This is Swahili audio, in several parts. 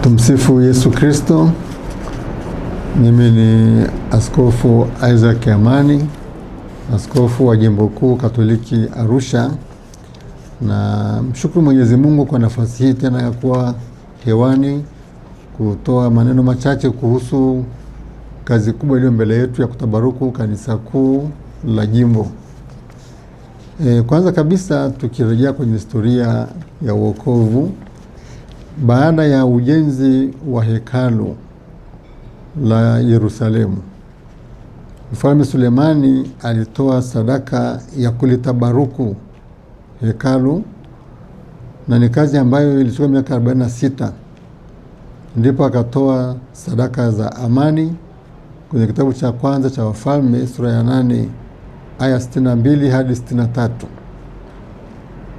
Tumsifu Yesu Kristo. Mimi ni Askofu Isaac Amani, askofu wa Jimbo Kuu Katoliki Arusha, na mshukuru Mwenyezi Mungu kwa nafasi hii tena ya kuwa hewani kutoa maneno machache kuhusu kazi kubwa iliyo mbele yetu ya kutabaruku kanisa kuu la jimbo. Kwanza kabisa tukirejea kwenye historia ya wokovu, baada ya ujenzi wa hekalu la Yerusalemu, Mfalme Sulemani alitoa sadaka ya kulitabaruku hekalu, na ni kazi ambayo ilichukua miaka 46. Ndipo akatoa sadaka za amani kwenye kitabu cha kwanza cha Wafalme sura ya 8 aya 62 hadi 63,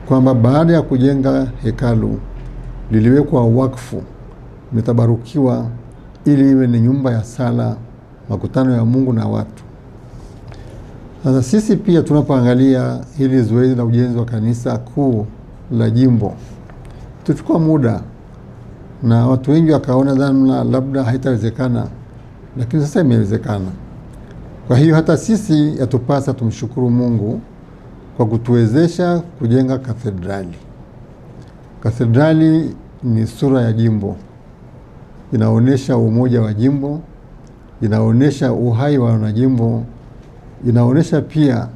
kwamba baada ya kujenga hekalu liliwekwa wakfu, mitabarukiwa ili iwe ni nyumba ya sala, makutano ya Mungu na watu. Sasa sisi pia tunapoangalia hili zoezi la ujenzi wa kanisa kuu la jimbo, tuchukua muda na watu wengi wakaona dhana labda haitawezekana, lakini sasa imewezekana. Kwa hiyo hata sisi yatupasa tumshukuru Mungu kwa kutuwezesha kujenga kathedrali. Kathedrali ni sura ya jimbo, inaonesha umoja wa jimbo, inaonesha uhai wa wanajimbo, inaonesha pia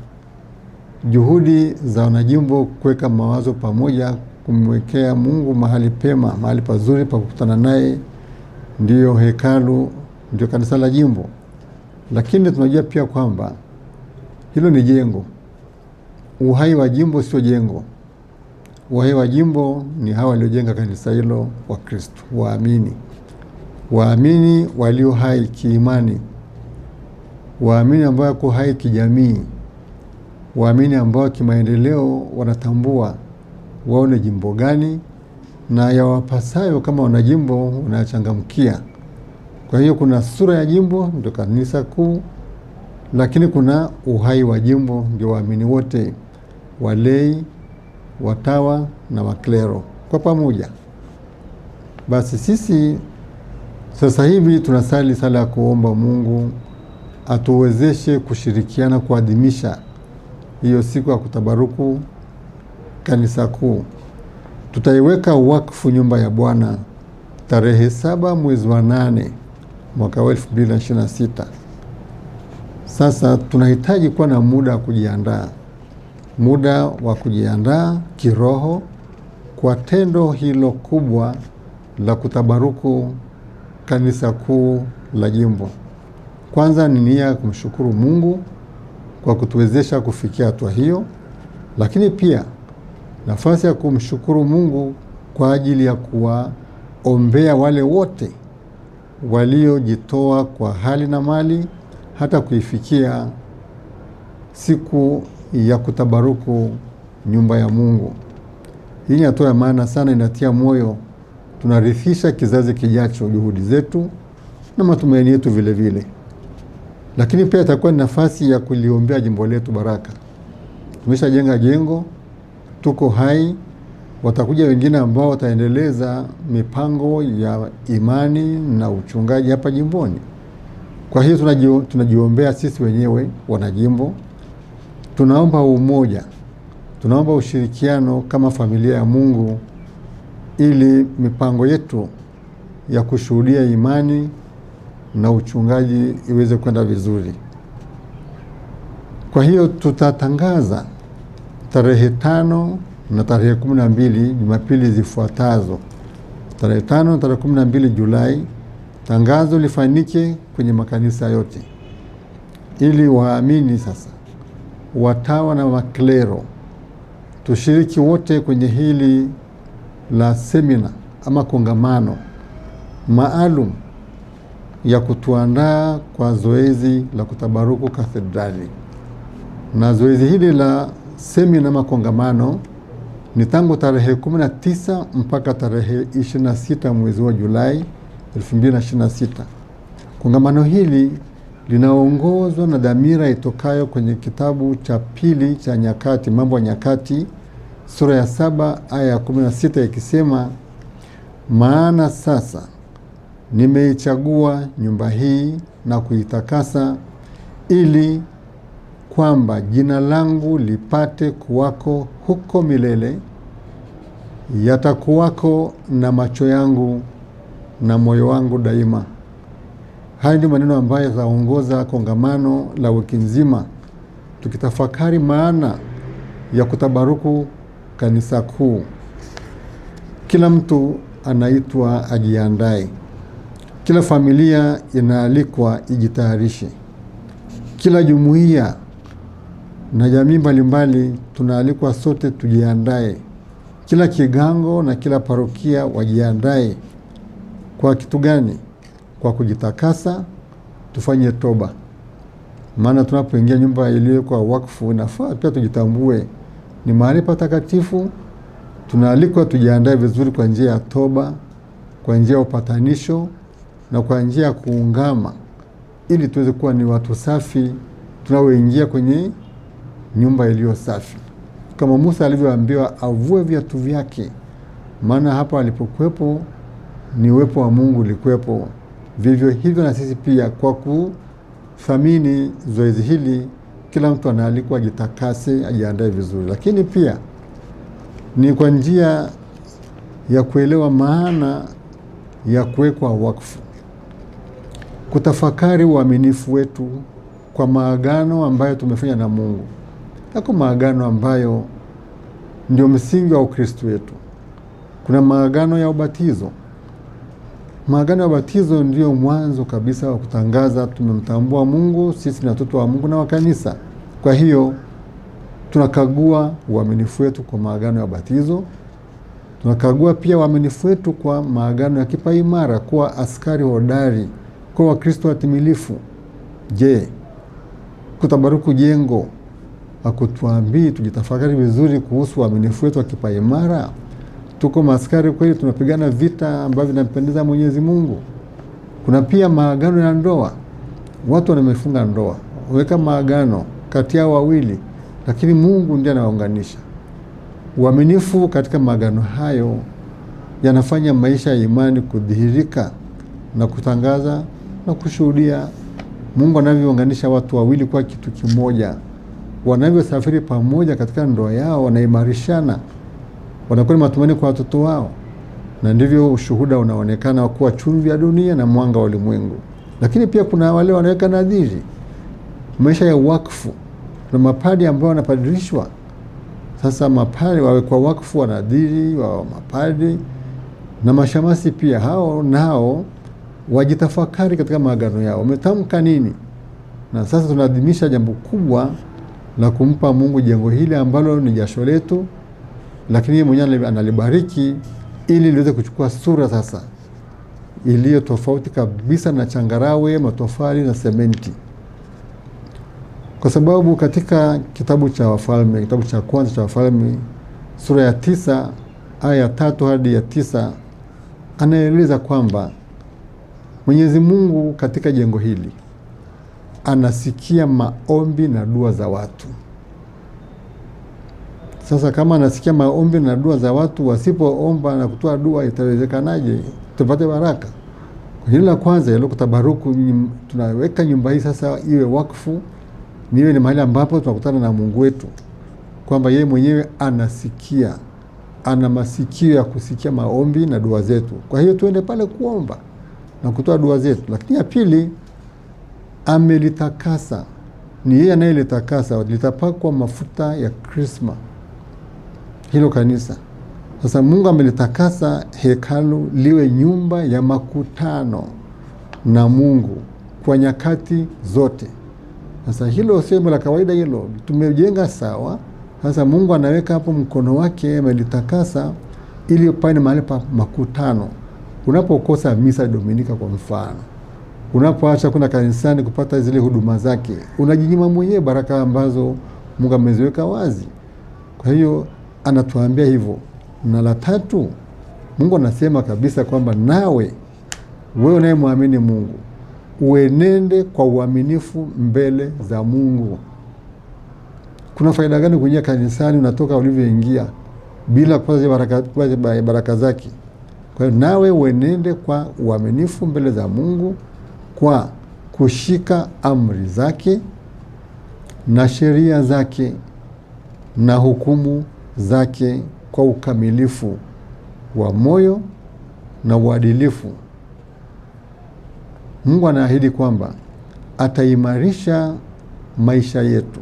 juhudi za wanajimbo kuweka mawazo pamoja, kumwekea Mungu mahali pema, mahali pazuri pa kukutana naye, ndiyo hekalu, ndiyo kanisa la jimbo. Lakini tunajua pia kwamba hilo ni jengo. Uhai wa jimbo sio jengo. Uhai wa jimbo ni hawa waliojenga kanisa hilo, wa Kristo, waamini. Waamini walio hai kiimani, waamini ambao wako hai kijamii, waamini ambao kimaendeleo wanatambua wao ni jimbo gani na yawapasayo kama wanajimbo wanachangamkia. Kwa hiyo kuna sura ya jimbo, ndio kanisa kuu, lakini kuna uhai wa jimbo, ndio waamini wote, walei, watawa na waklero kwa pamoja. Basi sisi sasa hivi tunasali sala ya kuomba Mungu atuwezeshe kushirikiana kuadhimisha hiyo siku ya kutabaruku kanisa kuu. Tutaiweka wakfu nyumba ya Bwana tarehe 7 mwezi wa 8 mwaka 2026. Sasa tunahitaji kuwa na muda wa kujiandaa, muda wa kujiandaa kiroho kwa tendo hilo kubwa la kutabaruku kanisa kuu la jimbo. Kwanza ni nia kumshukuru Mungu kwa kutuwezesha kufikia hatua hiyo, lakini pia nafasi ya kumshukuru Mungu kwa ajili ya kuwaombea wale wote waliojitoa kwa hali na mali hata kuifikia siku ya kutabaruku nyumba ya Mungu. Hii ni hatua ya maana sana, inatia moyo. Tunarithisha kizazi kijacho juhudi zetu na matumaini yetu vile vile. Lakini pia itakuwa ni nafasi ya kuliombea jimbo letu baraka. Tumeshajenga jengo, tuko hai, watakuja wengine ambao wataendeleza mipango ya imani na uchungaji hapa jimboni. Kwa hiyo tunajiombea sisi wenyewe wanajimbo. Tunaomba umoja, tunaomba ushirikiano kama familia ya Mungu, ili mipango yetu ya kushuhudia imani na uchungaji iweze kwenda vizuri. Kwa hiyo tutatangaza tarehe 5 na tarehe 12 Jumapili zifuatazo. Tarehe 5 na tarehe 12 Julai, tangazo lifanyike kwenye makanisa yote, ili waamini sasa, watawa na waklero, tushiriki wote kwenye hili la semina ama kongamano maalum ya kutuandaa kwa zoezi la kutabaruku kathedrali. Na zoezi hili la semina ama kongamano ni tangu tarehe 19 mpaka tarehe 26 mwezi wa Julai 2026. Kongamano hili linaongozwa na dhamira itokayo kwenye kitabu cha pili cha Nyakati, Mambo ya Nyakati, sura ya 7 aya ya 16, ikisema, maana sasa nimeichagua nyumba hii na kuitakasa ili kwamba jina langu lipate kuwako huko milele. Yatakuwako na macho yangu na moyo wangu daima. Haya ndio maneno ambayo yataongoza kongamano la wiki nzima, tukitafakari maana ya kutabaruku kanisa kuu. Kila mtu anaitwa ajiandae. Kila familia inaalikwa ijitayarishe. Kila jumuiya na jamii mbalimbali tunaalikwa sote tujiandae. Kila kigango na kila parokia wajiandae. Kwa kitu gani? Kwa kujitakasa, tufanye toba. Maana tunapoingia nyumba iliyowekwa wakfu, inafaa pia tujitambue ni mahali patakatifu. Tunaalikwa tujiandae vizuri kwa njia ya toba, kwa njia ya upatanisho na kwa njia ya kuungama, ili tuweze kuwa ni watu safi tunaoingia kwenye nyumba iliyo safi. Kama Musa alivyoambiwa avue viatu vyake, maana hapa alipokuwepo ni uwepo wa Mungu ulikuwepo. Vivyo hivyo na sisi pia, kwa kuthamini zoezi hili, kila mtu anaalikwa ajitakase, ajiandae vizuri. Lakini pia ni kwa njia ya kuelewa maana ya kuwekwa wakfu, kutafakari uaminifu wetu kwa maagano ambayo tumefanya na Mungu. Yako maagano ambayo ndio msingi wa Ukristo wetu. Kuna maagano ya ubatizo. Maagano ya ubatizo ndio mwanzo kabisa wa kutangaza tumemtambua Mungu, sisi ni watoto wa Mungu na wa kanisa. Kwa hiyo tunakagua uaminifu wetu kwa maagano ya ubatizo. Tunakagua pia uaminifu wetu kwa maagano ya kipaimara, kuwa askari hodari, kwa Wakristo watimilifu. Je, kutabaruku jengo hakutuambii tujitafakari vizuri kuhusu uaminifu wetu wa kipaimara? Tuko maaskari kweli, tunapigana vita ambavyo vinampendeza Mwenyezi Mungu? Kuna pia maagano ya ndoa. Watu wamefunga ndoa, weka maagano kati yao wawili, lakini Mungu ndiye anawaunganisha. Uaminifu katika maagano hayo yanafanya maisha ya imani kudhihirika na kutangaza na kushuhudia Mungu anavyounganisha watu wawili kwa kitu kimoja. Wanavyosafiri pamoja katika ndoa yao, wanaimarishana, wanakuwa na matumaini kwa watoto wao, na ndivyo ushuhuda unaonekana kuwa chumvi ya dunia na mwanga wa ulimwengu. Lakini pia kuna wale wanaweka nadhiri, maisha ya wakfu. Kuna mapadi ambao wanapadirishwa. Sasa mapadi wawekwa wakfu, wanadhiri wa mapadi na mashamasi pia, hao nao wajitafakari katika maagano yao, wametamka nini. Na sasa tunaadhimisha jambo kubwa la kumpa Mungu jengo hili ambalo ni jasho letu, lakini yeye mwenyewe analibariki ili liweze kuchukua sura sasa iliyo tofauti kabisa na changarawe, matofali na sementi. Kwa sababu katika kitabu cha Wafalme, kitabu cha kwanza cha Wafalme sura ya 9 aya ya 3 hadi ya 9, anaeleza kwamba Mwenyezi Mungu katika jengo hili anasikia maombi na dua za watu. Sasa kama anasikia maombi na dua za watu, wasipoomba na kutoa dua itawezekanaje tupate baraka? Kwa hilo la kwanza, ile kutabaruku, tunaweka nyumba hii sasa iwe wakfu, niwe ni mahali ambapo tunakutana na Mungu wetu, kwamba yeye mwenyewe anasikia, ana masikio ya kusikia maombi na dua zetu. Kwa hiyo tuende pale kuomba na kutoa dua zetu. Lakini ya pili, amelitakasa. Ni yeye anayelitakasa, litapakwa mafuta ya krisma hilo kanisa. Sasa Mungu amelitakasa hekalu liwe nyumba ya makutano na Mungu kwa nyakati zote. Sasa hilo sio la kawaida, hilo tumejenga sawa. Sasa Mungu anaweka hapo mkono wake, amelitakasa ili pale mahali pa makutano. Unapokosa misa Dominika kwa mfano, unapoacha kuna kanisani kupata zile huduma zake, unajinyima mwenyewe baraka ambazo Mungu ameziweka wazi. Kwa hiyo anatuambia hivyo. Na la tatu, Mungu anasema kabisa kwamba nawe wewe unayemwamini Mungu uenende kwa uaminifu mbele za Mungu. Kuna faida gani kuingia kanisani unatoka ulivyoingia bila kupata baraka zake? Kwa hiyo nawe uenende kwa uaminifu mbele za Mungu kwa kushika amri zake na sheria zake na hukumu zake kwa ukamilifu wa moyo na uadilifu. Mungu anaahidi kwamba ataimarisha maisha yetu,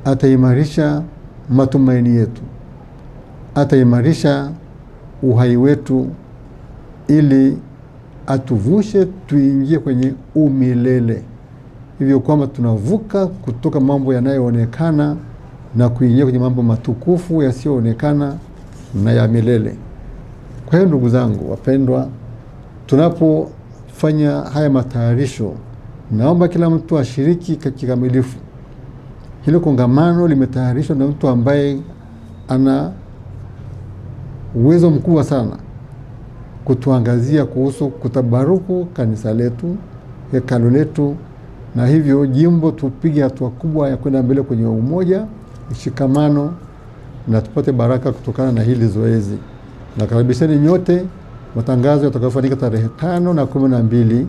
ataimarisha matumaini yetu, ataimarisha uhai wetu ili atuvushe tuingie kwenye umilele. Hivyo kwamba tunavuka kutoka mambo yanayoonekana na kuingia kwenye mambo matukufu yasiyoonekana na ya milele. Kwa hiyo ndugu zangu wapendwa, tunapofanya haya matayarisho, naomba kila mtu ashiriki kikamilifu. Hilo kongamano limetayarishwa na mtu ambaye ana uwezo mkubwa sana kutuangazia kuhusu kutabaruku kanisa letu, hekalu letu, na hivyo jimbo tupige hatua kubwa ya kwenda mbele kwenye umoja, mshikamano, na tupate baraka kutokana na hili zoezi. Na karibisheni nyote. Matangazo yatakayofanyika tarehe 5 na 12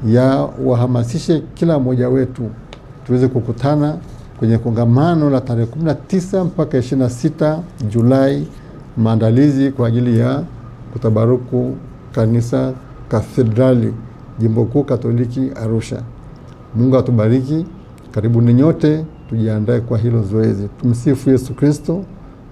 ya wahamasishe kila mmoja wetu tuweze kukutana kwenye kongamano la tarehe 19 mpaka 26 Julai, maandalizi kwa ajili ya kutabaruku kanisa kathedrali Jimbo Kuu Katoliki Arusha. Mungu atubariki. Karibuni nyote, tujiandae kwa hilo zoezi. Tumsifu Yesu Kristo.